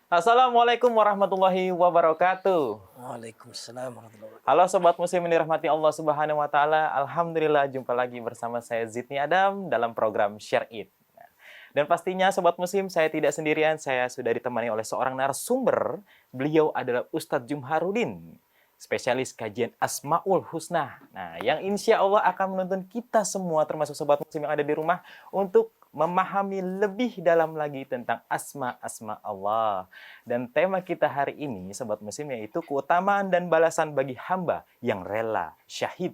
Assalamualaikum warahmatullahi wabarakatuh. Waalaikumsalam warahmatullahi wabarakatuh. Halo sobat muslim yang dirahmati Allah Subhanahu wa taala. Alhamdulillah jumpa lagi bersama saya Zidni Adam dalam program Share It. Dan pastinya sobat muslim saya tidak sendirian, saya sudah ditemani oleh seorang narasumber. Beliau adalah Ustadz Jumharudin, spesialis kajian Asmaul Husna. Nah, yang insya Allah akan menuntun kita semua termasuk sobat muslim yang ada di rumah untuk memahami lebih dalam lagi tentang asma-asma Allah. Dan tema kita hari ini, sobat muslim, yaitu keutamaan dan balasan bagi hamba yang rela syahid.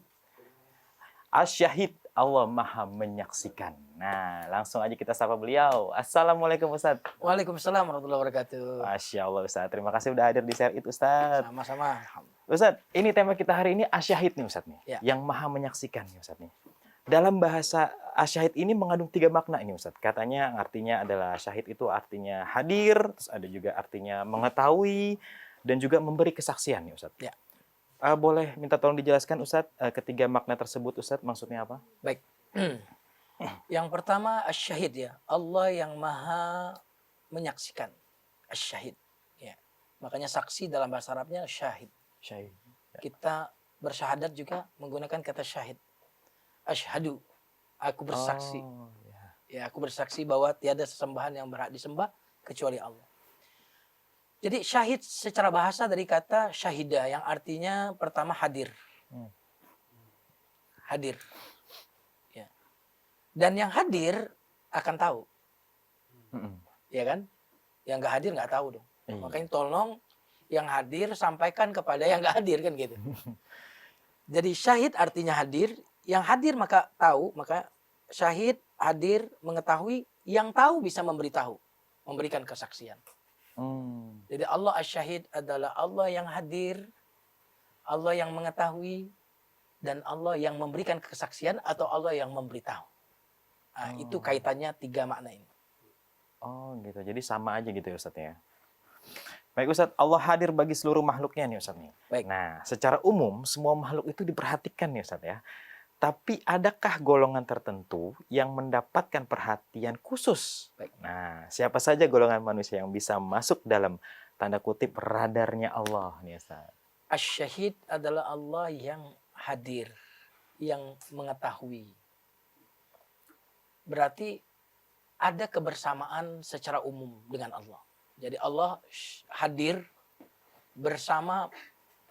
Asyahid, Allah maha menyaksikan. Nah, langsung aja kita sapa beliau. Assalamualaikum Ustaz. Waalaikumsalam warahmatullahi wabarakatuh. Masya Allah Ustaz, terima kasih udah hadir di Share It Ustaz. Sama-sama. Ustaz, ini tema kita hari ini asyahid nih Ustaz nih. Ya. Yang maha menyaksikan nih Ustaz nih. Dalam bahasa asyahid ini mengandung 3 makna ini Ustaz. Katanya artinya adalah syahid itu artinya hadir, terus ada juga artinya mengetahui, dan juga memberi kesaksian nih Ustaz. Ya. Boleh minta tolong dijelaskan Ustaz, ketiga makna tersebut Ustaz maksudnya apa? Baik. Yang pertama asyahid ya. Allah yang maha menyaksikan. Asyahid. Ya. Makanya saksi dalam bahasa Arabnya syahid. Syahid. Kita bersyahadat juga menggunakan kata syahid. Asyhadu. Aku bersaksi. Oh, ya. Ya, aku bersaksi bahwa tiada sesembahan yang berhak disembah kecuali Allah. Jadi syahid secara bahasa dari kata syahida yang artinya pertama hadir. Hadir. Ya. Dan yang hadir akan tahu. Ya kan? Yang nggak hadir nggak tahu dong. Iya. Makanya tolong yang hadir sampaikan kepada yang nggak hadir kan gitu. Jadi syahid artinya hadir. Yang hadir maka tahu. Maka syahid hadir mengetahui. Yang tahu bisa memberitahu. Memberikan kesaksian. Jadi Allah asyahid adalah Allah yang hadir, Allah yang mengetahui, dan Allah yang memberikan kesaksian atau Allah yang memberitahu. Nah, itu kaitannya 3 makna ini. Oh gitu, jadi sama aja gitu ya Ustaz ya. Baik Ustaz, Allah hadir bagi seluruh makhluknya nih Ustaz nih. Baik. Nah, secara umum semua makhluk itu diperhatikan nih Ustaz ya. Tapi adakah golongan tertentu yang mendapatkan perhatian khusus? Baik. Nah, siapa saja golongan manusia yang bisa masuk dalam tanda kutip radarnya Allah nih Ustaz? Asyahid adalah Allah yang hadir, yang mengetahui. Berarti ada kebersamaan secara umum dengan Allah. Jadi Allah hadir bersama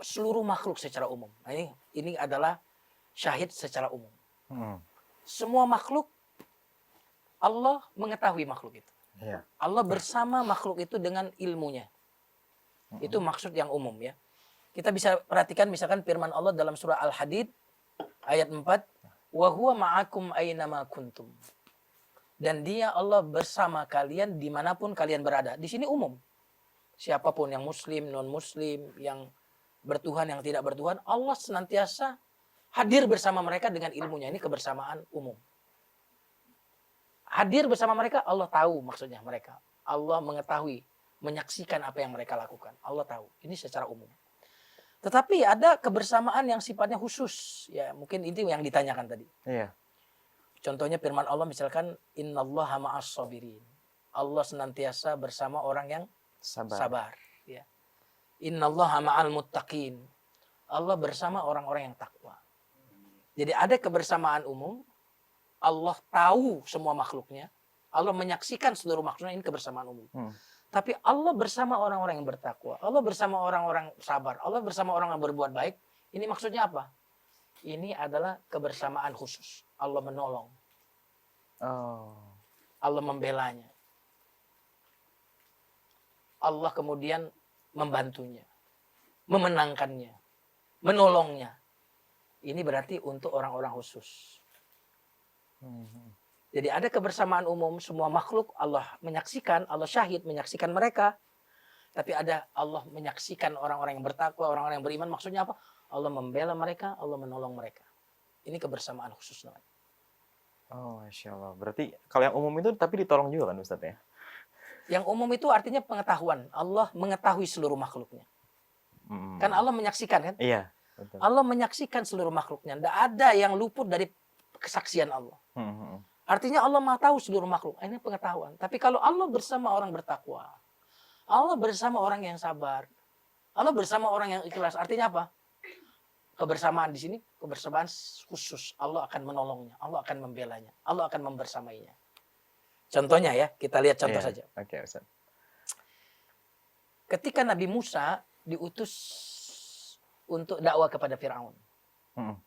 seluruh makhluk secara umum. Nah, ini adalah syahid secara umum. Semua makhluk Allah mengetahui makhluk itu. Iya. Allah bersama makhluk itu dengan ilmunya. Itu maksud yang umum ya. Kita bisa perhatikan misalkan firman Allah dalam surah Al-Hadid ayat 4, wa huwa ma'akum aynama kuntum. Dan dia Allah bersama kalian dimanapun kalian berada. Di sini umum. Siapapun yang muslim, non muslim, yang bertuhan, yang tidak bertuhan, Allah senantiasa hadir bersama mereka dengan ilmunya. Ini kebersamaan umum. Hadir bersama mereka, Allah tahu maksudnya mereka. Allah mengetahui, menyaksikan apa yang mereka lakukan. Allah tahu. Ini secara umum. Tetapi ada kebersamaan yang sifatnya khusus. Ya, mungkin itu yang ditanyakan tadi. Iya. Contohnya firman Allah misalkan, innallaha ma'as sabirin. Allah senantiasa bersama orang yang sabar. Ya. Innallaha ma'al muttaqin. Allah bersama orang-orang yang takwa. Jadi ada kebersamaan umum, Allah tahu semua makhluknya, Allah menyaksikan seluruh makhluknya, ini kebersamaan umum. Tapi Allah bersama orang-orang yang bertakwa, Allah bersama orang-orang sabar, Allah bersama orang yang berbuat baik, ini maksudnya apa? Ini adalah kebersamaan khusus. Allah menolong. Allah membelanya. Allah kemudian membantunya, memenangkannya, menolongnya. Ini berarti untuk orang-orang khusus. Jadi ada kebersamaan umum, semua makhluk Allah menyaksikan, Allah syahid menyaksikan mereka. Tapi ada Allah menyaksikan orang-orang yang bertakwa, orang-orang yang beriman. Maksudnya apa? Allah membela mereka, Allah menolong mereka. Ini kebersamaan khusus namanya. Oh, Masya Allah. Berarti kalau yang umum itu tapi ditolong juga kan Ustaz ya? Yang umum itu artinya pengetahuan. Allah mengetahui seluruh makhluknya. Kan Allah menyaksikan kan? Iya. Betul. Allah menyaksikan seluruh makhluknya. Tidak ada yang luput dari kesaksian Allah. Artinya Allah maha tahu seluruh makhluk. Ini pengetahuan. Tapi kalau Allah bersama orang bertakwa, Allah bersama orang yang sabar. Allah bersama orang yang ikhlas. Artinya apa? Kebersamaan di sini, kebersamaan khusus. Allah akan menolongnya, Allah akan membelanya, Allah akan membersamainya. Contohnya ya, kita lihat contoh Iya. saja. Oke, Ustaz. Ketika Nabi Musa diutus untuk dakwah kepada Firaun. Mm.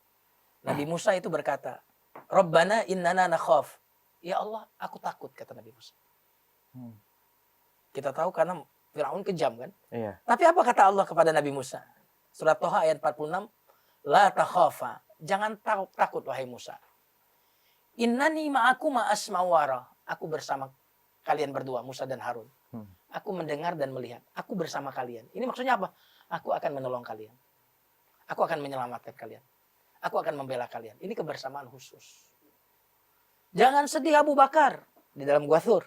Nabi Musa itu berkata, Rabbana innana nakhaf. Ya Allah, aku takut, kata Nabi Musa. Mm. Kita tahu karena Firaun kejam kan. Iya. Tapi apa kata Allah kepada Nabi Musa? Surat Toha ayat 46. La takhafa. Jangan takut wahai Musa. Innani ma'aku ma'asma'u wara. Aku bersama kalian berdua, Musa dan Harun. Aku mendengar dan melihat. Aku bersama kalian. Ini maksudnya apa? Aku akan menolong kalian. Aku akan menyelamatkan kalian. Aku akan membela kalian. Ini kebersamaan khusus. Jangan sedih Abu Bakar. Di dalam Gua Thur.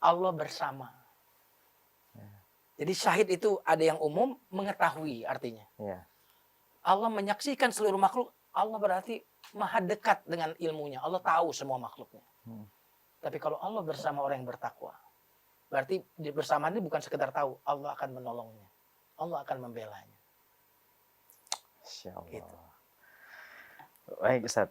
Allah bersama. Jadi syahid itu ada yang umum, mengetahui artinya. Iya. Allah menyaksikan seluruh makhluk. Allah berarti maha dekat dengan ilmunya. Allah tahu semua makhluknya. Tapi kalau Allah bersama orang yang bertakwa, berarti bersama ini bukan sekedar tahu. Allah akan menolongnya. Allah akan membelanya. Insya Allah. Gitu. Baik, Ustaz.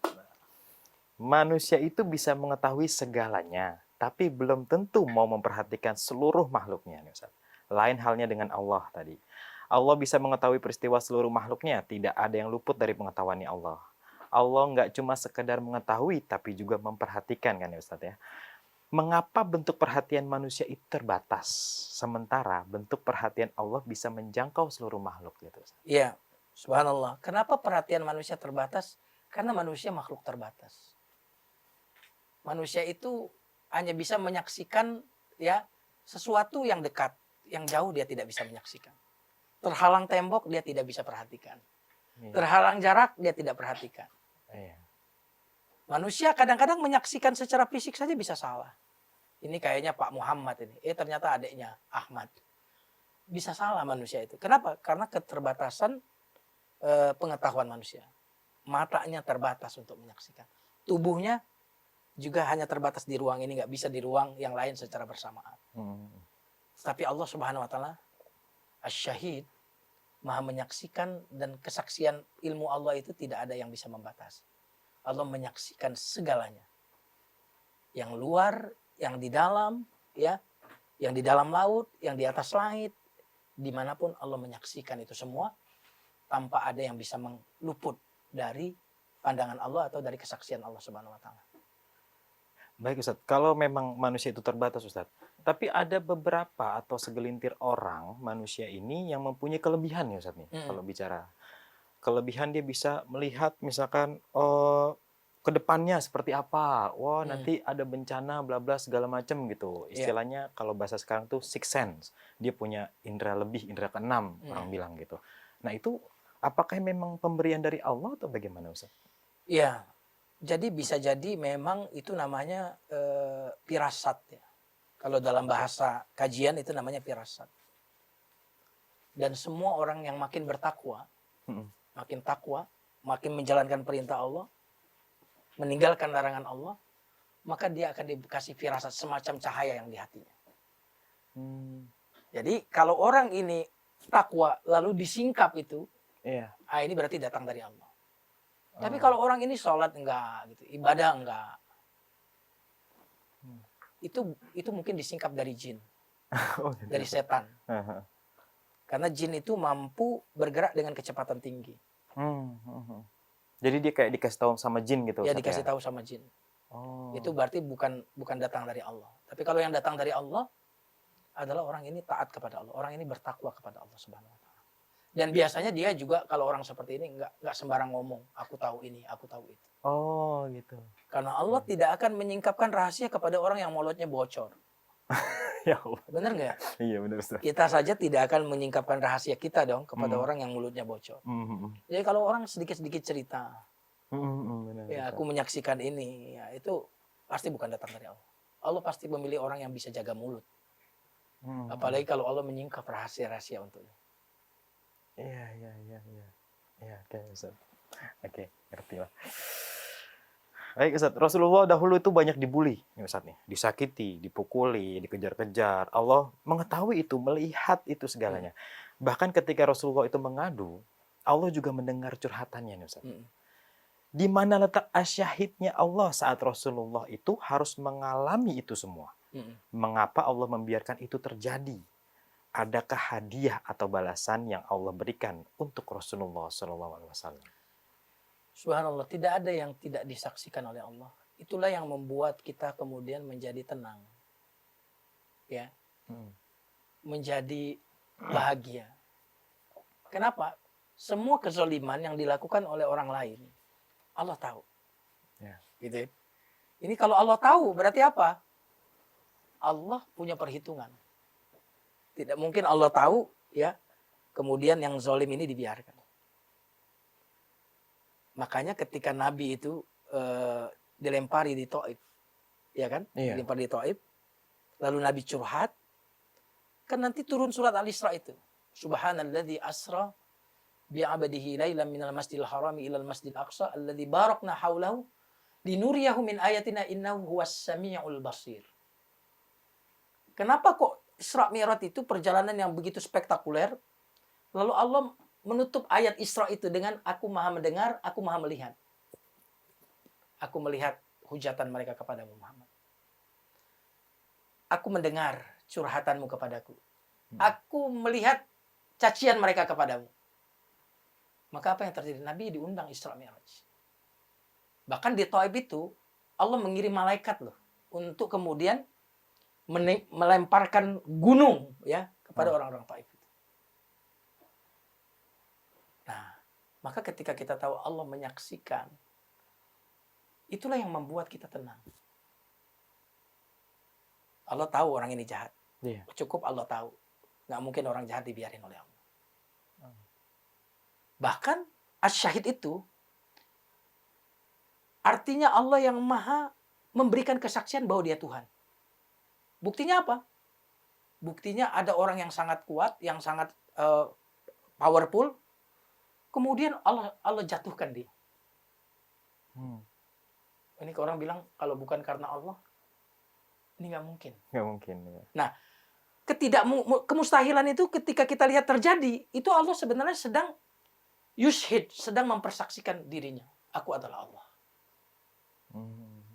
Manusia itu bisa mengetahui segalanya, tapi belum tentu mau memperhatikan seluruh makhluknya, Ustaz. Lain halnya dengan Allah tadi. Allah bisa mengetahui peristiwa seluruh makhluknya, tidak ada yang luput dari pengetahuannya Allah. Allah nggak cuma sekedar mengetahui, tapi juga memperhatikan kan ya Ustaz ya. Mengapa bentuk perhatian manusia itu terbatas, sementara bentuk perhatian Allah bisa menjangkau seluruh makhluk gitu Ustaz? Iya, subhanallah. Kenapa perhatian manusia terbatas? Karena manusia makhluk terbatas. Manusia itu hanya bisa menyaksikan ya sesuatu yang dekat, yang jauh dia tidak bisa menyaksikan. Terhalang tembok dia tidak bisa perhatikan. Terhalang jarak dia tidak perhatikan. Iya. Manusia kadang-kadang menyaksikan secara fisik saja bisa salah. Ini kayaknya Pak Muhammad ini. Ternyata adiknya Ahmad. Bisa salah manusia itu. Kenapa? Karena keterbatasan pengetahuan manusia. Matanya terbatas untuk menyaksikan. Tubuhnya juga hanya terbatas di ruang ini. Nggak bisa di ruang yang lain secara bersamaan. Tapi Allah Subhanahu Wa Taala Asy-Syahid, Maha menyaksikan, dan kesaksian ilmu Allah itu tidak ada yang bisa membatasi. Allah menyaksikan segalanya. Yang luar, yang di dalam, ya, yang di dalam laut, yang di atas langit, dimanapun Allah menyaksikan itu semua tanpa ada yang bisa meluput dari pandangan Allah atau dari kesaksian Allah Subhanahu Wa Taala. Baik Ustaz, kalau memang manusia itu terbatas Ustaz, tapi ada beberapa atau segelintir orang manusia ini yang mempunyai kelebihan ya Ustaz nih, kalau bicara. Kelebihan dia bisa melihat misalkan ke depannya seperti apa. Wah, nanti ada bencana bla bla segala macam gitu. Istilahnya kalau bahasa sekarang tuh sixth sense. Dia punya indera lebih, indera keenam orang bilang gitu. Nah, itu apakah memang pemberian dari Allah atau bagaimana Ustaz? Iya. Jadi bisa jadi memang itu namanya firasat ya. Kalau dalam bahasa kajian itu namanya firasat. Dan semua orang yang makin bertakwa, makin takwa, makin menjalankan perintah Allah, meninggalkan larangan Allah, maka dia akan dikasih firasat semacam cahaya yang di hatinya. Jadi kalau orang ini takwa lalu disingkap itu, ini berarti datang dari Allah. Tapi kalau orang ini sholat enggak, gitu, ibadah enggak, itu mungkin disingkap dari jin, dari setan. Karena jin itu mampu bergerak dengan kecepatan tinggi. Jadi dia kayak dikasih tahu sama jin gitu? Ya, dikasih tahu sama jin. Itu berarti bukan datang dari Allah. Tapi kalau yang datang dari Allah adalah orang ini taat kepada Allah, orang ini bertakwa kepada Allah Subhanahu Wa Taala. Dan biasanya dia juga kalau orang seperti ini nggak sembarang ngomong, aku tahu ini, aku tahu itu. Oh gitu. Karena Allah tidak akan menyingkapkan rahasia kepada orang yang mulutnya bocor. Ya Allah. Benar nggak? Iya benar Ustaz. Kita saja tidak akan menyingkapkan rahasia kita dong kepada orang yang mulutnya bocor. Jadi kalau orang sedikit-sedikit cerita, benar, ya aku menyaksikan ini, ya itu pasti bukan datang dari Allah. Allah pasti memilih orang yang bisa jaga mulut. Apalagi kalau Allah menyingkap rahasia-rahasia untuknya. Iya, oke Ustaz. Oke, ngerti lah. Baik Ustaz, Rasulullah dahulu itu banyak dibully, nih Ustaz nih, disakiti, dipukuli, dikejar-kejar. Allah mengetahui itu, melihat itu Mm, segalanya. Bahkan ketika Rasulullah itu mengadu, Allah juga mendengar curhatannya nih Ustaz. mm, Di mana letak asyahidnya Allah saat Rasulullah itu harus mengalami itu semua? mm. Mengapa Allah membiarkan itu terjadi? Adakah hadiah atau balasan yang Allah berikan untuk Rasulullah SAW? Subhanallah, tidak ada yang tidak disaksikan oleh Allah. Itulah yang membuat kita kemudian menjadi tenang, ya, Hmm. menjadi bahagia. Kenapa? Semua kezaliman yang dilakukan oleh orang lain, Allah tahu. Ya. Gitu. Ini kalau Allah tahu, berarti apa? Allah punya perhitungan. Tidak mungkin Allah tahu, ya, kemudian yang zalim ini dibiarkan. Makanya ketika Nabi itu dilempari di Taif, ya kan? Iya. Dilempari di Taif, lalu Nabi curhat, kan nanti turun surat Al-Isra itu. Subhanalladzi asra bi'abdihi lailan minal masjidil harami ilal masjidil aqsa alladzi barakna haulahu linuriyahu min ayatina innahu huwas samiul basir. Kenapa kok Isra Mi'raj itu perjalanan yang begitu spektakuler? Lalu Allah menutup ayat Isra itu dengan aku maha mendengar, aku maha melihat. Aku melihat hujatan mereka kepadamu Muhammad. Aku mendengar curhatanmu kepadaku. Aku melihat cacian mereka kepadamu. Maka apa yang terjadi? Nabi diundang Isra Mi'raj. Bahkan di Taif itu Allah mengirim malaikat loh untuk kemudian melemparkan gunung ya kepada orang-orang Taif. Nah, maka ketika kita tahu Allah menyaksikan, itulah yang membuat kita tenang. Allah tahu orang ini jahat. Iya. Cukup Allah tahu. Nggak mungkin orang jahat dibiarin oleh Allah. Bahkan asyahid itu artinya Allah yang maha memberikan kesaksian bahwa dia Tuhan. Buktinya apa? Buktinya ada orang yang sangat kuat, yang sangat powerful, kemudian Allah jatuhkan dia. Ini orang bilang kalau bukan karena Allah, ini nggak mungkin. Nggak mungkin. Ya. Nah, kemustahilan itu ketika kita lihat terjadi, itu Allah sebenarnya sedang yushhid, sedang mempersaksikan dirinya. Aku adalah Allah.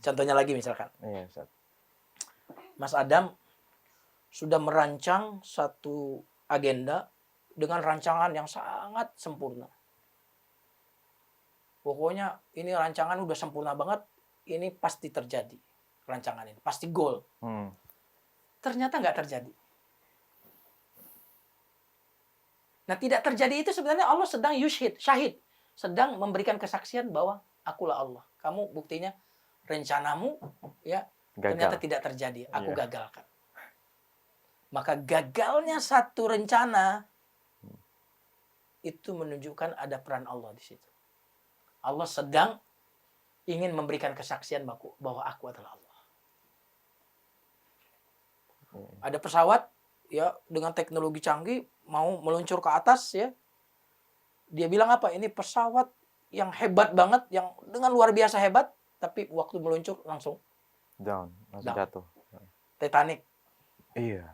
Contohnya lagi misalkan. Iya, Ustaz. Mas Adam sudah merancang satu agenda dengan rancangan yang sangat sempurna. Pokoknya ini rancangan udah sempurna banget, ini pasti terjadi. Rancangan ini, pasti goal. Ternyata nggak terjadi. Nah, tidak terjadi itu sebenarnya Allah sedang yushhid, syahid. Sedang memberikan kesaksian bahwa akulah Allah. Kamu buktinya rencanamu ya ternyata tidak terjadi. Aku gagalkan. Maka gagalnya satu rencana itu menunjukkan ada peran Allah di situ. Allah sedang ingin memberikan kesaksian bahwa aku adalah Allah. Ada pesawat ya dengan teknologi canggih mau meluncur ke atas ya. Dia bilang apa? Ini pesawat yang hebat banget, yang dengan luar biasa hebat, tapi waktu meluncur langsung down. Jatuh. Titanic. Iya.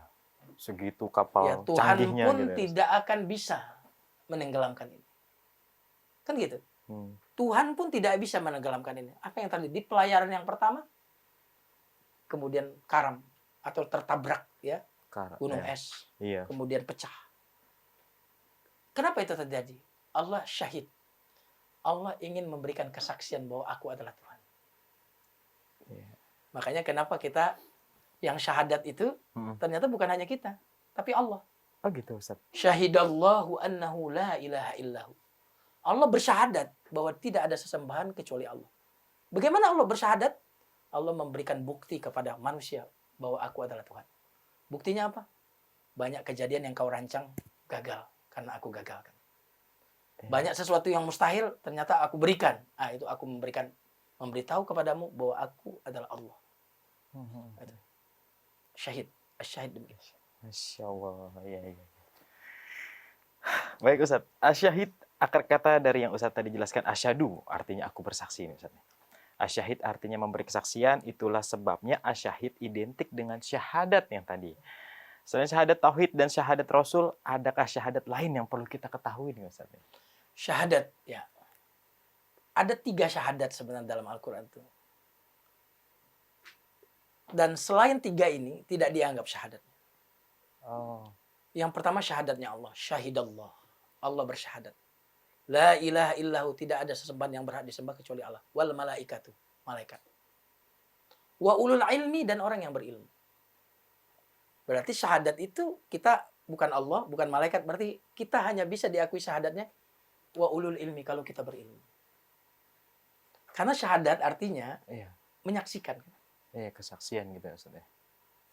Segitu kapal ya, Tuhan canggihnya pun gitu. Tidak akan bisa menenggelamkan ini. Kan gitu. Tuhan pun tidak bisa menenggelamkan ini. Apa yang terjadi? Di pelayaran yang pertama, kemudian karam atau tertabrak ya gunung es, kemudian pecah. Kenapa itu terjadi? Allah syahid. Allah ingin memberikan kesaksian bahwa aku adalah Tuhan. Makanya kenapa kita yang syahadat itu ternyata bukan hanya kita, tapi Allah. Oh gitu, Ustaz. Syahidallahu annahu la ilaha illahu. Allah bersyahadat bahwa tidak ada sesembahan kecuali Allah. Bagaimana Allah bersyahadat? Allah memberikan bukti kepada manusia bahwa aku adalah Tuhan. Buktinya apa? Banyak kejadian yang kau rancang gagal karena aku gagalkan. Banyak sesuatu yang mustahil ternyata aku berikan. Itu aku memberitahu kepadamu bahwa aku adalah Allah. Syahid, asyahid demikian. Masya Allah, iya. Baik Ustaz, asyahid akar kata dari yang Ustaz tadi jelaskan, asyhadu artinya aku bersaksi ini Ustaz. Asyahid artinya memberi kesaksian, itulah sebabnya asyahid identik dengan syahadat yang tadi. Selain syahadat tauhid dan syahadat rasul, adakah syahadat lain yang perlu kita ketahui nih Ustaz? Syahadat, ya. Ada 3 syahadat sebenarnya dalam Al-Quran itu. Dan selain 3 ini, tidak dianggap syahadat. Oh. Yang pertama syahadatnya Allah. Syahidallah. Allah bersyahadat. La ilaha illahu, tidak ada sesembahan yang berhak disembah kecuali Allah. Wal malaikatu, malaikat. Wa ulul ilmi, dan orang yang berilmu. Berarti syahadat itu kita bukan Allah, bukan malaikat. Berarti kita hanya bisa diakui syahadatnya wa ulul ilmi kalau kita berilmu. Karena syahadat artinya menyaksikan. Iya, kesaksian gitu maksudnya.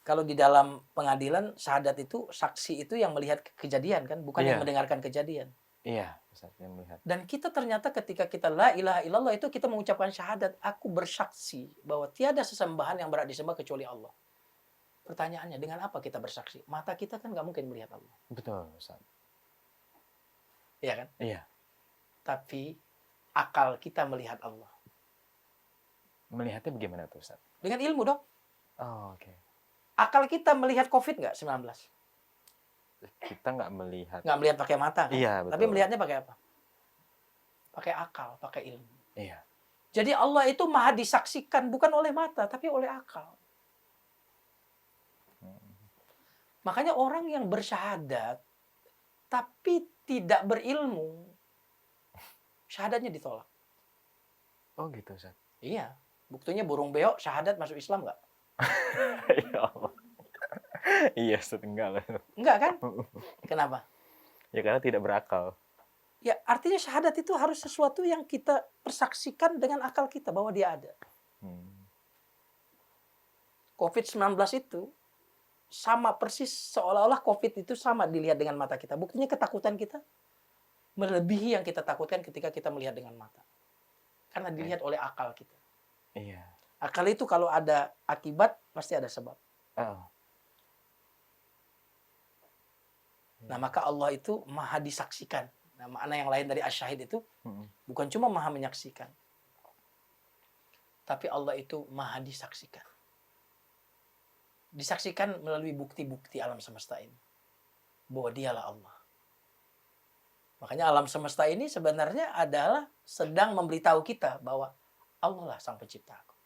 Kalau di dalam pengadilan, syahadat itu, saksi itu yang melihat kejadian kan, bukan yang mendengarkan kejadian. Iya, Ustaz, yang melihat. Dan kita ternyata ketika kita la ilaha illallah itu kita mengucapkan syahadat, aku bersaksi bahwa tiada sesembahan yang berhak disembah kecuali Allah. Pertanyaannya, dengan apa kita bersaksi? Mata kita kan nggak mungkin melihat Allah. Betul, Ustaz. Iya kan? Iya. Tapi akal kita melihat Allah. Melihatnya bagaimana tuh, Ustaz? Dengan ilmu dong. Oh, oke. Akal kita melihat COVID nggak 19? Kita nggak melihat. Nggak melihat pakai mata kan? Iya, betul. Tapi melihatnya pakai apa? Pakai akal, pakai ilmu. Iya. Jadi Allah itu maha disaksikan bukan oleh mata, tapi oleh akal. Makanya orang yang bersyahadat, tapi tidak berilmu, syahadatnya ditolak. Oh gitu, Ustaz. Iya. Buktinya burung beo syahadat masuk Islam nggak? Ya Allah. Iya, Ustaz, enggak lah. Enggak kan? Kenapa? Ya karena tidak berakal. Ya artinya syahadat itu harus sesuatu yang kita persaksikan dengan akal kita bahwa dia ada. COVID-19 itu sama persis, seolah-olah COVID itu sama dilihat dengan mata kita. Buktinya ketakutan kita melebihi yang kita takutkan ketika kita melihat dengan mata. Karena dilihat oleh akal kita. Iya. Akal itu kalau ada akibat, pasti ada sebab. Nah, maka Allah itu maha disaksikan. Nah, makna yang lain dari asyahid itu bukan cuma maha menyaksikan. Tapi Allah itu maha disaksikan. Disaksikan melalui bukti-bukti alam semesta ini. Bahwa dialah Allah. Makanya alam semesta ini sebenarnya adalah sedang memberitahu kita bahwa Allah lah sang pencipta aku.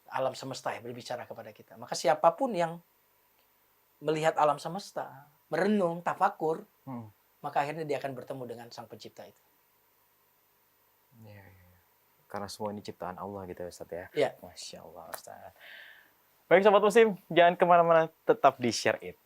Alam semesta ya berbicara kepada kita. Maka siapapun yang melihat alam semesta, merenung, tafakur, maka akhirnya dia akan bertemu dengan sang pencipta itu. Iya. Karena semua ini ciptaan Allah gitu ya, Ustaz ya. Iya. Masya Allah, Ustaz. Baik, Sobat Muslim, jangan kemana-mana, tetap di Share It.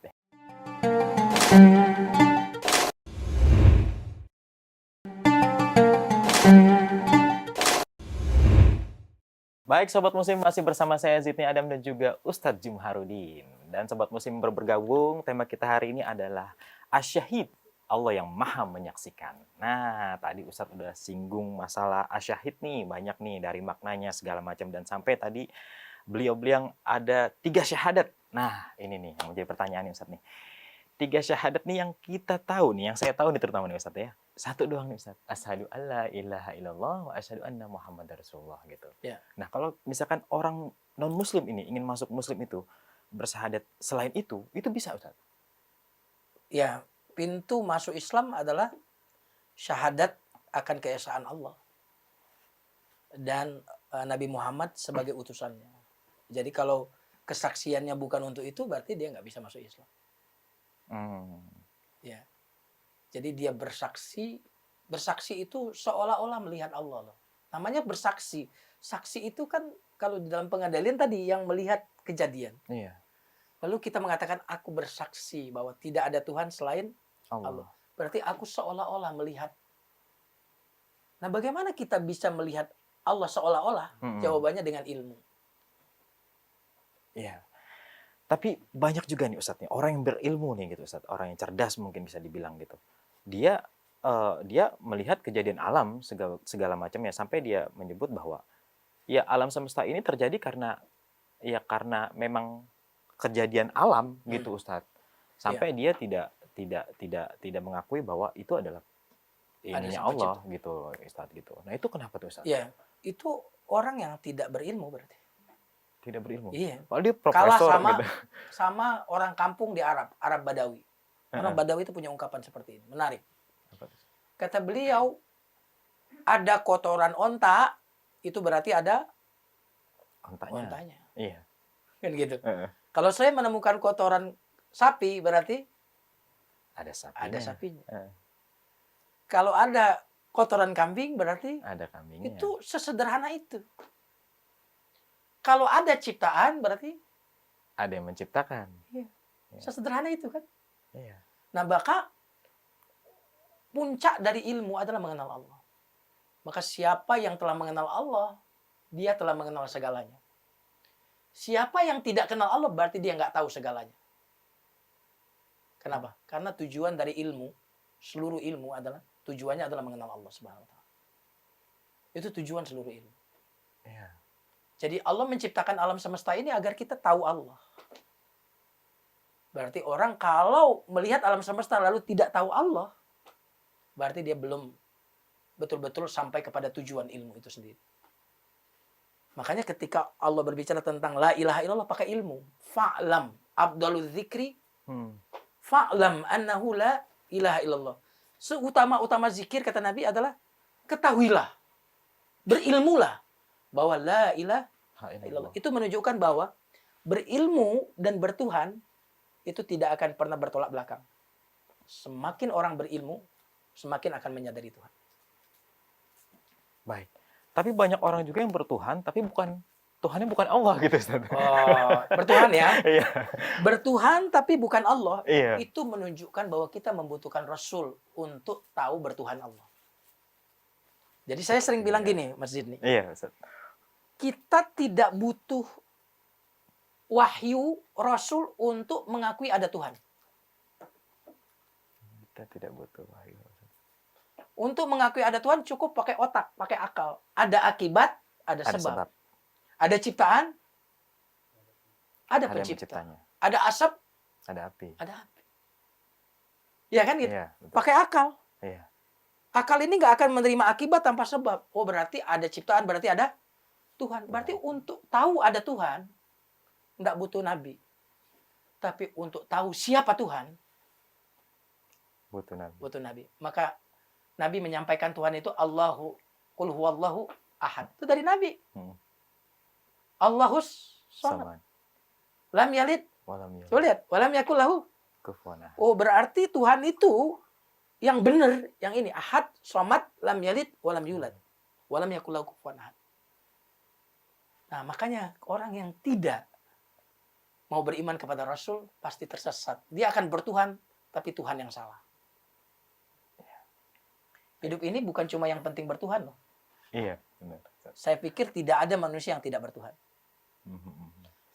Baik, Sobat Muslim, masih bersama saya Zidni Adam dan juga Ustadz Jumharudin. Dan Sobat Muslim bergabung, tema kita hari ini adalah Asyahid, Allah yang maha menyaksikan. Nah, tadi Ustadz udah singgung masalah asyahid nih, banyak nih dari maknanya segala macam. Dan sampai tadi beliau bilang ada 3 syahadat. Nah, ini nih yang menjadi pertanyaan nih Ustadz nih. 3 syahadat nih yang kita tahu nih, yang saya tahu nih terutama nih Ustadz ya. 1 doang nih Ustadz. Asyhadu alla ilaha illallah wa asyhadu anna Muhammadar Rasulullah gitu. Ya. Nah, kalau misalkan orang non-muslim ini ingin masuk muslim itu, bersyahadat selain itu bisa Ustadz? Ya, pintu masuk Islam adalah syahadat akan keesaan Allah dan Nabi Muhammad sebagai utusannya. Jadi kalau kesaksiannya bukan untuk itu, berarti dia nggak bisa masuk Islam. Ya, jadi dia bersaksi itu seolah-olah melihat Allah loh. Namanya bersaksi. Saksi itu kan kalau di dalam pengadilan tadi yang melihat kejadian. Iya. Lalu kita mengatakan aku bersaksi bahwa tidak ada Tuhan selain Allah. Berarti aku seolah-olah melihat. Nah, bagaimana kita bisa melihat Allah seolah-olah? Jawabannya dengan ilmu. Iya. Tapi banyak juga nih Ustadz nih, orang yang berilmu nih gitu Ustadz, orang yang cerdas mungkin bisa dibilang gitu. Dia melihat kejadian alam segala macamnya sampai dia menyebut bahwa ya alam semesta ini terjadi karena memang kejadian alam gitu Ustadz. Sampai dia tidak mengakui bahwa itu adalah ininya sang Allah gitu loh, Ustaz gitu. Nah, itu kenapa tuh, Ustaz? Ya, itu orang yang tidak berilmu berarti. Tidak berilmu. Iya. Padahal dia Kalah profesor sama gitu. sama orang kampung di Arab Badawi. Orang Heeh. Badawi itu punya ungkapan seperti ini, menarik. Apa tuh? Kata beliau, ada kotoran onta, itu berarti ada Ontanya. ontanya. Iya. Kan gitu. Heeh. Kalau saya menemukan kotoran sapi, berarti Ada sapinya. ada sapinya. Heeh. Kalau ada kotoran kambing, berarti Ada kambingnya. itu sesederhana itu. Kalau ada ciptaan, berarti Ada yang menciptakan. iya, Iya. sesederhana itu kan. Iya. Nah, maka puncak dari ilmu adalah mengenal Allah. Maka siapa yang telah mengenal Allah, dia telah mengenal segalanya. Siapa yang tidak kenal Allah, berarti dia nggak tahu segalanya. Kenapa? Karena tujuan dari ilmu, seluruh ilmu adalah, tujuannya adalah mengenal Allah Subhanahu wa Ta'ala. Itu tujuan seluruh ilmu. Iya. Jadi Allah menciptakan alam semesta ini agar kita tahu Allah. Berarti orang kalau melihat alam semesta lalu tidak tahu Allah, berarti dia belum betul-betul sampai kepada tujuan ilmu itu sendiri. Makanya ketika Allah berbicara tentang la ilaha illallah pakai ilmu. Fa'lam afdalul dzikri fa'lam annahu la ilaha illallah. Seutama-utama zikir kata Nabi adalah ketahuilah, berilmulah bahwa la ilaha illallah. Itu menunjukkan bahwa berilmu dan bertuhan itu tidak akan pernah bertolak belakang. Semakin orang berilmu, semakin akan menyadari Tuhan. Baik. Tapi banyak orang juga yang bertuhan, tapi Tuhannya bukan Allah gitu, Ustaz. Oh, bertuhan ya. Iya. Bertuhan tapi bukan Allah. Iya. Itu menunjukkan bahwa kita membutuhkan Rasul untuk tahu bertuhan Allah. Jadi saya sering bilang gini, Mas Zidni. Iya, Ustaz. Kita tidak butuh wahyu Rasul untuk mengakui ada Tuhan. Kita tidak butuh wahyu. Untuk mengakui ada Tuhan cukup pakai otak, pakai akal. Ada akibat, ada sebab. Ada ciptaan, ada pencipta. Penciptanya. Ada asap, Ada api. ada api. Ya kan gitu? Iya, betul. Pakai akal. Iya. Akal ini nggak akan menerima akibat tanpa sebab. Oh, berarti ada ciptaan, berarti ada Tuhan. Berarti untuk tahu ada Tuhan, nggak butuh nabi. Tapi untuk tahu siapa Tuhan, Butuh nabi. butuh nabi. Maka Nabi menyampaikan Tuhan itu Allahu, qul huwallahu ahad. Itu dari Nabi. Allahus samad. Samad. Lam yalid. Walam yulad. Coba lihat. Walam yakul lahu. Kufuwan ahad. Oh, berarti Tuhan itu yang benar, yang ini. Ahad, samad, lam yalid, walam yulad. Walam yakul lahu kufuwan ahad. Nah, makanya orang yang tidak mau beriman kepada Rasul pasti tersesat. Dia akan bertuhan, tapi Tuhan yang salah. Hidup ini bukan cuma yang penting bertuhan loh. Iya, benar. Saya pikir tidak ada manusia yang tidak bertuhan.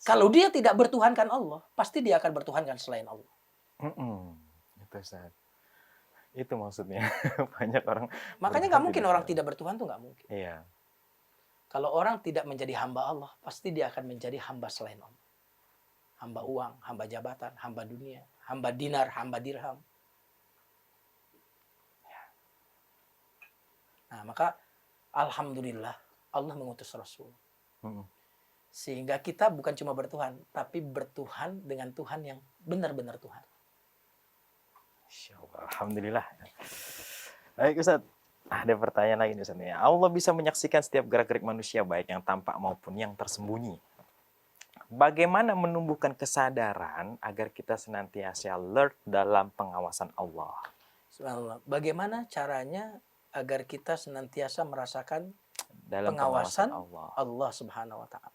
Kalau dia tidak bertuhankan Allah, pasti dia akan bertuhankan selain Allah. Itu, Ustaz. Itu maksudnya. Banyak orang. Makanya nggak mungkin orang tidak bertuhan tuh nggak mungkin. Iya. Kalau orang tidak menjadi hamba Allah, pasti dia akan menjadi hamba selain Allah. Hamba uang, hamba jabatan, hamba dunia, hamba dinar, hamba dirham. Nah, maka alhamdulillah Allah mengutus Rasul. Sehingga kita bukan cuma bertuhan, tapi bertuhan dengan Tuhan yang benar-benar Tuhan. Insyaallah. Alhamdulillah. Baik, Ustaz. Ada pertanyaan lagi nih, Ustaz. Allah bisa menyaksikan setiap gerak-gerik manusia, baik yang tampak maupun yang tersembunyi. Bagaimana menumbuhkan kesadaran agar kita senantiasa alert dalam pengawasan Allah? Subhanallah. Bagaimana caranya agar kita senantiasa merasakan Dalam pengawasan Allah. Allah Subhanahu wa Ta'ala?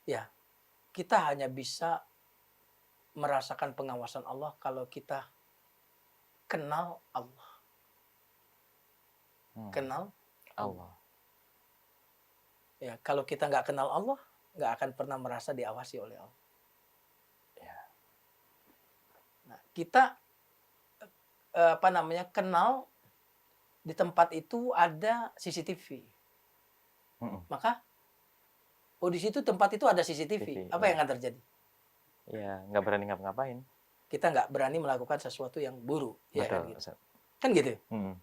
Ya, kita hanya bisa merasakan pengawasan Allah kalau kita kenal Allah. Kenal Allah. Ya, kalau kita nggak kenal Allah, nggak akan pernah merasa diawasi oleh Allah. Ya. Nah, kita kenal di tempat itu ada CCTV. Maka, di situ tempat itu ada CCTV. Apa yang akan terjadi? Ya, nggak berani ngapa-ngapain. Kita nggak berani melakukan sesuatu yang buruk. Betul, Ya, kan, gitu. Kan gitu. Hmm.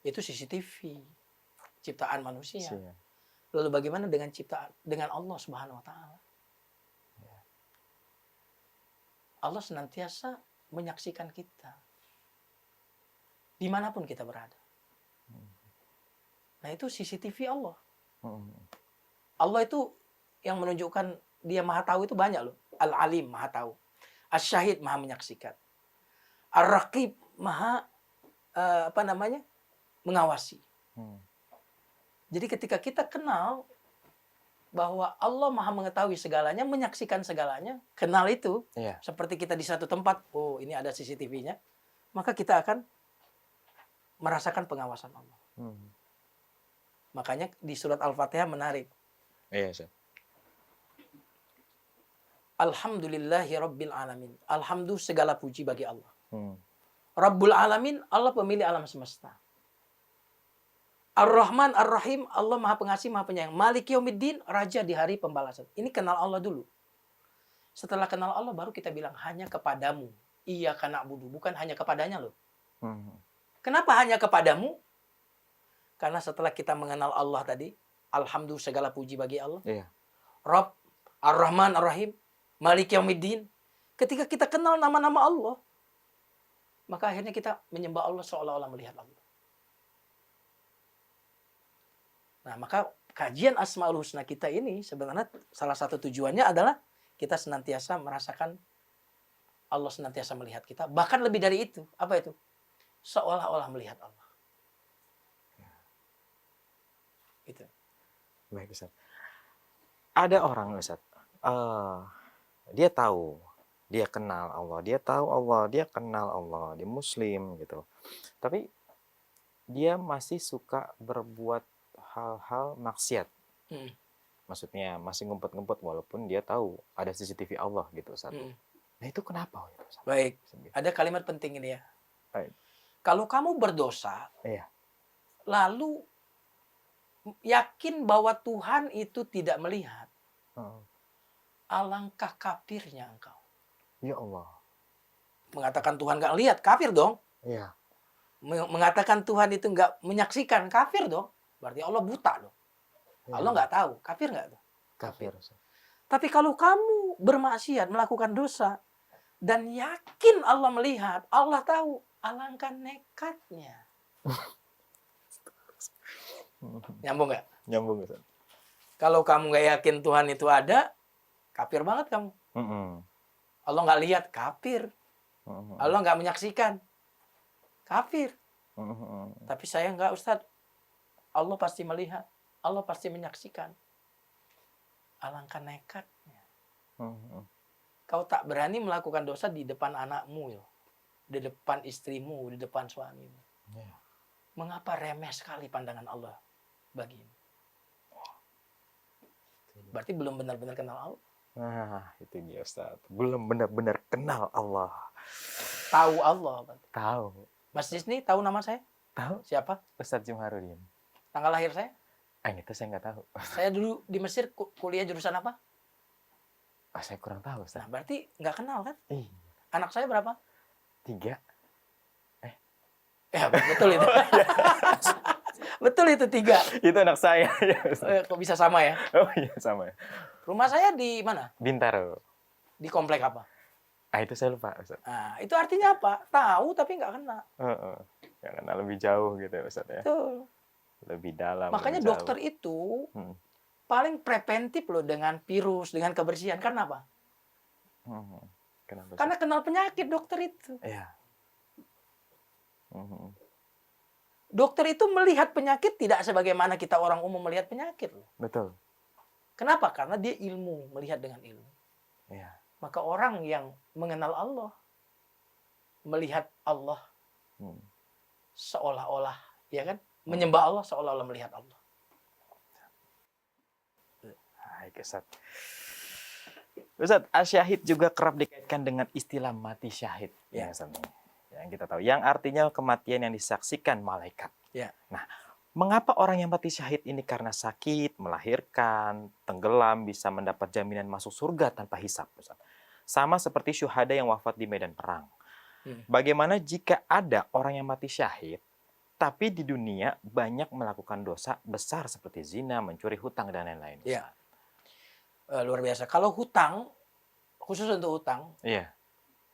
Itu CCTV, ciptaan manusia. Siap. Lalu bagaimana dengan ciptaan dengan Allah Subhanahu wa taala? Allah senantiasa menyaksikan kita dimanapun kita berada. Nah, itu CCTV Allah. Hmm. Allah itu yang menunjukkan dia maha tahu itu banyak loh. Al-Alim, maha tahu. Asy-Syahid, maha menyaksikan. Ar-Raqib, maha mengawasi. Hmm. Jadi ketika kita kenal bahwa Allah maha mengetahui segalanya, menyaksikan segalanya, kenal itu, Iya. seperti kita di satu tempat, oh ini ada CCTV-nya, maka kita akan merasakan pengawasan Allah. Hmm. Makanya di surat Al-Fatihah menarik. Iya, Ustaz. Alhamdulillahi Rabbil Alamin. Alhamdulillah segala puji bagi Allah. Hmm. Rabbul Alamin, Allah pemilik alam semesta. Ar-Rahman, Ar-Rahim, Allah maha pengasih, maha penyayang. Maliki Yaumiddin, Raja di hari pembalasan. Ini kenal Allah dulu. Setelah kenal Allah, baru kita bilang hanya kepadamu. Iyyaka na'budu, bukan hanya kepadanya loh. Hmm. Kenapa hanya kepadamu? Karena setelah kita mengenal Allah tadi, Alhamdulillah segala puji bagi Allah. Iya. Rabb, Ar-Rahman, Ar-Rahim, Maliki Yaumiddin. Ketika kita kenal nama-nama Allah, maka akhirnya kita menyembah Allah seolah-olah melihat Allah. Nah, maka kajian Asmaul Husna kita ini sebenarnya salah satu tujuannya adalah kita senantiasa merasakan Allah senantiasa melihat kita. Bahkan lebih dari itu. Apa itu? Seolah-olah melihat Allah. Itu. Baik, Ustaz. Ada orang, Ustaz, dia tahu, dia kenal Allah, dia tahu Allah, dia kenal Allah, dia Muslim gitu. Tapi dia masih suka berbuat hal-hal maksiat. Hmm. Maksudnya masih ngumpet-ngumpet walaupun dia tahu ada CCTV Allah gitu, Ustaz. Hmm. Nah, itu kenapa gitu, Ustaz? Baik. Ada kalimat penting ini ya. Baik. Kalau kamu berdosa, Iya. lalu yakin bahwa Tuhan itu tidak melihat, Heeh. alangkah kafirnya engkau. Ya Allah. Mengatakan Tuhan nggak lihat, kafir dong. Iya. Mengatakan Tuhan itu nggak menyaksikan, kafir dong. Berarti Allah buta dong. Ya. Allah nggak tahu, kafir nggak tuh? Kafir, Ustaz. Tapi kalau kamu bermaksiat, melakukan dosa, dan yakin Allah melihat, Allah tahu, alangkah nekatnya. Nyambung nggak? Nyambung, Ustaz. Kalau kamu nggak yakin Tuhan itu ada, kafir banget kamu. Mm-mm. Allah nggak lihat, kafir. Mm-mm. Allah nggak menyaksikan, kafir. Mm-mm. Tapi saya nggak, Ustadz. Allah pasti melihat, Allah pasti menyaksikan. Alangkah nekatnya. Mm-mm. Kau tak berani melakukan dosa di depan anakmu, yo. Di depan istrimu, di depan suamimu. Ya. Mengapa remeh sekali pandangan Allah bagimu? Berarti belum benar-benar kenal Allah. Nah, itu dia, Ustaz. Belum benar-benar kenal Allah. Tahu Allah. Tahu. Mas Disni tahu nama saya? Tahu? Siapa? Ustaz Jumharudin. Tanggal lahir saya? Ini tuh saya nggak tahu. Saya dulu di Mesir kuliah jurusan apa? Saya kurang tahu, Ustaz. Nah, berarti nggak kenal kan? Ih, Anak saya berapa? 3. Ya, betul itu. Betul itu 3. Itu anak saya. Ya, Ustaz. Kok bisa sama ya? Oh iya, sama ya. Rumah saya di mana? Bintaro. Di komplek apa? Itu saya lupa, Ustaz. Nah, itu artinya apa? Tahu tapi nggak kenal. Heeh. Nggak kenal lebih jauh gitu ya, Ustaz ya. Betul. Lebih dalam. Makanya lebih dokter jauh. itu Hmm. paling preventif loh dengan virus, dengan kebersihan. Karena apa? Hmm. Kenapa, Ustaz? Karena kenal penyakit dokter itu. Iya. Hmm. Dokter itu melihat penyakit tidak sebagaimana kita orang umum melihat penyakit loh. Betul. Kenapa? Karena dia ilmu, melihat dengan ilmu. Iya. Maka orang yang mengenal Allah, melihat Allah Hmm. seolah-olah, ya kan? Menyembah Allah seolah-olah melihat Allah. Baik, Ustaz. Ustaz, asyahid juga kerap dikaitkan dengan istilah mati syahid. Ya, Ustaz. Yang kita tahu. Yang artinya kematian yang disaksikan malaikat. Ya. Nah, mengapa orang yang mati syahid ini karena sakit, melahirkan, tenggelam, bisa mendapat jaminan masuk surga tanpa hisab, Ustaz? Sama seperti syuhada yang wafat di medan perang. Bagaimana jika ada orang yang mati syahid, tapi di dunia banyak melakukan dosa besar seperti zina, mencuri, hutang, dan lain-lain. Ya. Ustaz? Luar biasa. Kalau hutang, khusus untuk hutang, Iya.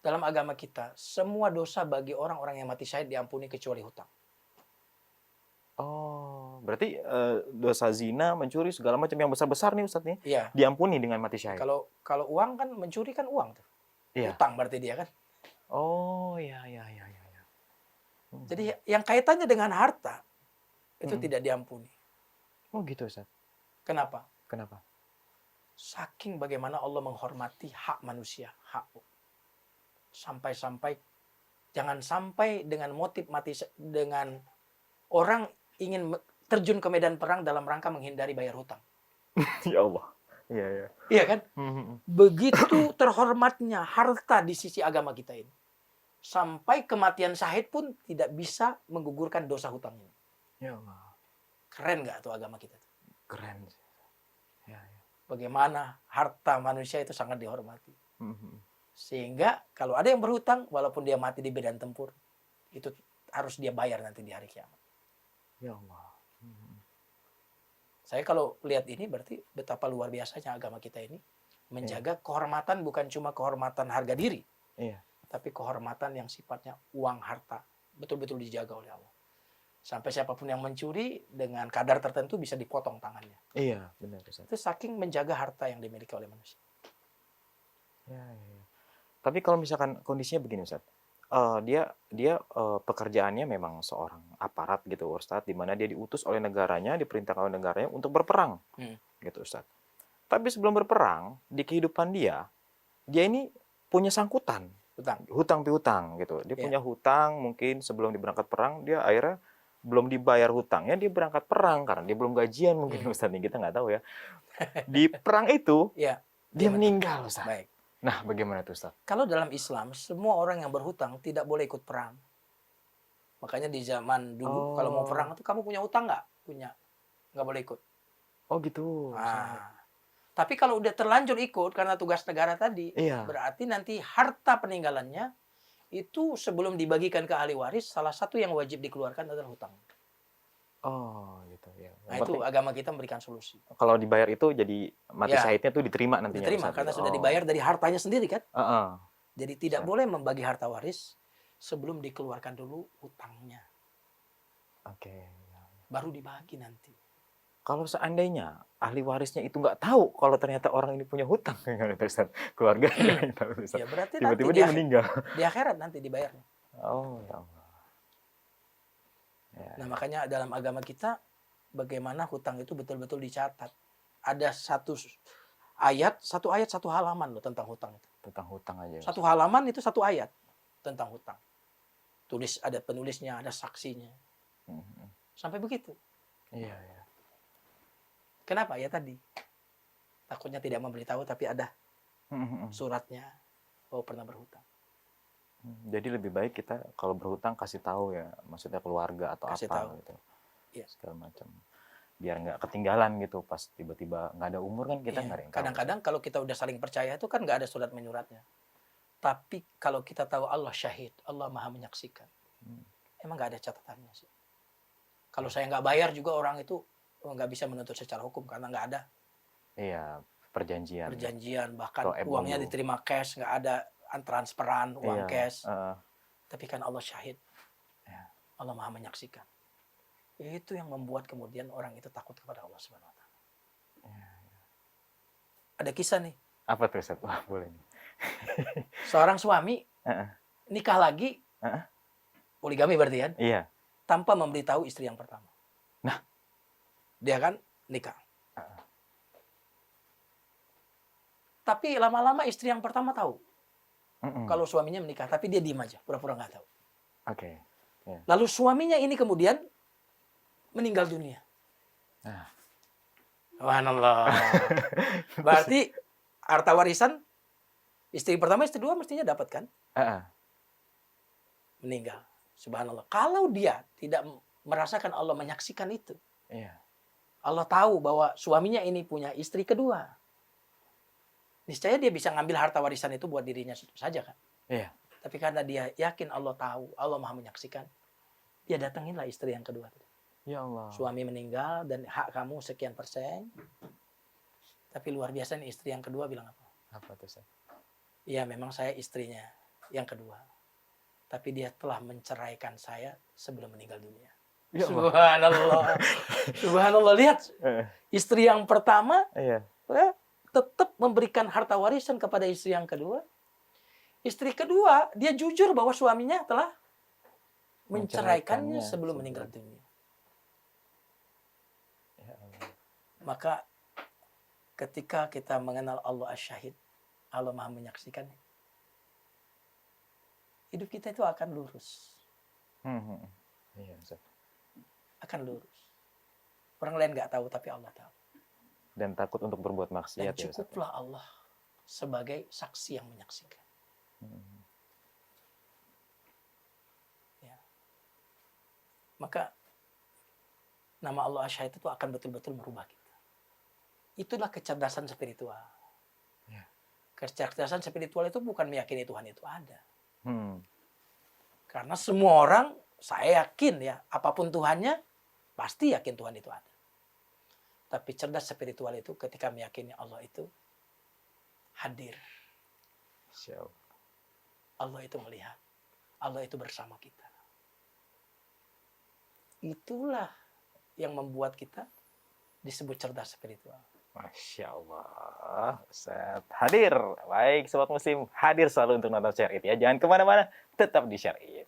dalam agama kita, semua dosa bagi orang-orang yang mati syahid diampuni kecuali hutang. Oh, berarti dosa zina, mencuri, segala macam yang besar-besar nih Ustaz nih, Iya. diampuni dengan mati syahid. Kalau uang kan, mencuri kan uang tuh. Iya. Hutang berarti dia kan. Oh, iya. Jadi yang kaitannya dengan harta itu tidak diampuni. Oh gitu Ustaz. Kenapa? Kenapa? Saking bagaimana Allah menghormati hak manusia, hak. Sampai-sampai jangan sampai dengan motif mati dengan orang ingin terjun ke medan perang dalam rangka menghindari bayar hutang. Ya Allah. Iya. Iya kan? Begitu terhormatnya harta di sisi agama kita ini. Sampai kematian syahid pun tidak bisa menggugurkan dosa hutang ini. Ya Allah. Keren nggak tuh agama kita? Keren. Ya. Bagaimana harta manusia itu sangat dihormati. Sehingga kalau ada yang berhutang, walaupun dia mati di medan tempur, itu harus dia bayar nanti di hari kiamat. Ya Allah. Saya kalau lihat ini berarti betapa luar biasanya agama kita ini menjaga kehormatan, bukan cuma kehormatan harga diri, tapi kehormatan yang sifatnya uang harta betul-betul dijaga oleh Allah. Sampai siapapun yang mencuri dengan kadar tertentu bisa dipotong tangannya. Iya, benar Ustaz. Itu saking menjaga harta yang dimiliki oleh manusia. Ya. Tapi kalau misalkan kondisinya begini Ustaz, dia pekerjaannya memang seorang aparat gitu Ustaz, di mana dia diutus oleh negaranya, diperintahkan oleh negaranya untuk berperang, gitu Ustaz. Tapi sebelum berperang di kehidupan dia ini punya sangkutan, hutang piutang gitu. Dia punya hutang, mungkin sebelum berangkat perang dia akhirnya belum dibayar hutangnya, dia berangkat perang karena dia belum gajian mungkin Ustaz, nih kita nggak tahu ya. Di perang itu dia meninggal Ustaz. Baik. Nah, bagaimana itu Ustaz? Kalau dalam Islam, semua orang yang berhutang tidak boleh ikut perang. Makanya di zaman dulu, kalau mau perang itu kamu punya hutang nggak? Punya. Nggak boleh ikut. Oh gitu. Tapi kalau udah terlanjur ikut karena tugas negara tadi, berarti nanti harta peninggalannya itu sebelum dibagikan ke ahli waris, salah satu yang wajib dikeluarkan adalah hutang. Oh gitu ya. Nah itu agama kita memberikan solusi. Kalau dibayar itu jadi mati syahidnya tuh diterima nantinya. Diterima karena sudah dibayar dari hartanya sendiri kan. Jadi tidak boleh membagi harta waris sebelum dikeluarkan dulu hutangnya. Oke. Baru dibagi nanti. Kalau seandainya ahli warisnya itu nggak tahu kalau ternyata orang ini punya hutang, keluarga ya berarti tiba-tiba dia meninggal. Di akhirat nanti dibayarnya. Oh ya Allah. Nah makanya dalam agama kita bagaimana hutang itu betul-betul dicatat. Ada satu ayat satu halaman loh tentang hutang itu. Tentang hutang aja. Satu halaman itu satu ayat tentang hutang. Ada penulisnya, ada saksinya. Sampai begitu. Iya. Kenapa? Ya tadi. Takutnya tidak memberitahu tapi ada suratnya bahwa pernah berhutang. Jadi lebih baik kita kalau berhutang kasih tahu ya, maksudnya keluarga atau kasih apa tahu. gitu. Segala macam. Biar nggak ketinggalan gitu pas tiba-tiba nggak ada umur kan kita nggak ada yang tahu. Kadang-kadang kalau kita udah saling percaya itu kan nggak ada surat menyuratnya. Tapi kalau kita tahu Allah syahid, Allah maha menyaksikan. Emang nggak ada catatannya sih. Kalau saya nggak bayar juga orang itu nggak bisa menuntut secara hukum karena nggak ada. Iya, perjanjian. Bahkan uangnya diterima cash, nggak ada transferan uang cash. Tapi kan Allah syahid. Allah maha menyaksikan. Itu yang membuat kemudian orang itu takut kepada Allah Subhanahu wa taala. Ada kisah nih. Apa tuh Ustaz? Wah, boleh nih. Seorang suami nikah lagi. Poligami berarti kan? Iya. Tanpa memberitahu istri yang pertama. Nah, dia kan nikah. Tapi lama-lama istri yang pertama tahu. Kalau suaminya menikah, tapi dia diam aja, pura-pura nggak tahu. Oke. Lalu suaminya ini kemudian meninggal dunia. Subhanallah. Berarti harta warisan istri pertama, istri kedua mestinya dapat kan? Meninggal. Subhanallah. Kalau dia tidak merasakan Allah menyaksikan itu. Allah tahu bahwa suaminya ini punya istri kedua. Niscaya dia bisa ngambil harta warisan itu buat dirinya saja kan? Tapi karena dia yakin Allah tahu, Allah Maha menyaksikan, dia datanginlah istri yang kedua. Ya Allah. Suami meninggal dan hak kamu sekian persen. Tapi luar biasa nih istri yang kedua bilang apa? Apa tuh, Ustaz? Ya memang saya istrinya yang kedua. Tapi dia telah menceraikan saya sebelum meninggal dunia. Ya Allah. Subhanallah. Subhanallah. Lihat, istri yang pertama Iya. tetap memberikan harta warisan kepada istri yang kedua. Istri kedua, dia jujur bahwa suaminya telah menceraikannya sebelum meninggal dunia. Ya Allah. Maka ketika kita mengenal Allah Asy-Syahid, Allah Maha menyaksikan, hidup kita itu akan lurus. Iya, Ustaz. Akan lurus. Orang lain nggak tahu, tapi Allah tahu. Dan takut untuk berbuat Dan maksiat, ya, Ustaz. cukuplah Allah sebagai saksi yang menyaksikan. Ya. Maka nama Allah Asy-Syahid itu akan betul-betul merubah kita. Itulah kecerdasan spiritual. Ya. Kecerdasan spiritual itu bukan meyakini Tuhan itu ada. Karena semua orang, saya yakin ya, apapun Tuhannya, pasti yakin Tuhan itu ada. Tapi cerdas spiritual itu ketika meyakini Allah itu hadir. Allah itu melihat. Allah itu bersama kita. Itulah yang membuat kita disebut cerdas spiritual. Masya Allah. Ustaz hadir. Baik, Sobat Muslim. Hadir selalu untuk nonton Share It ya. Jangan kemana-mana. Tetap di Share It.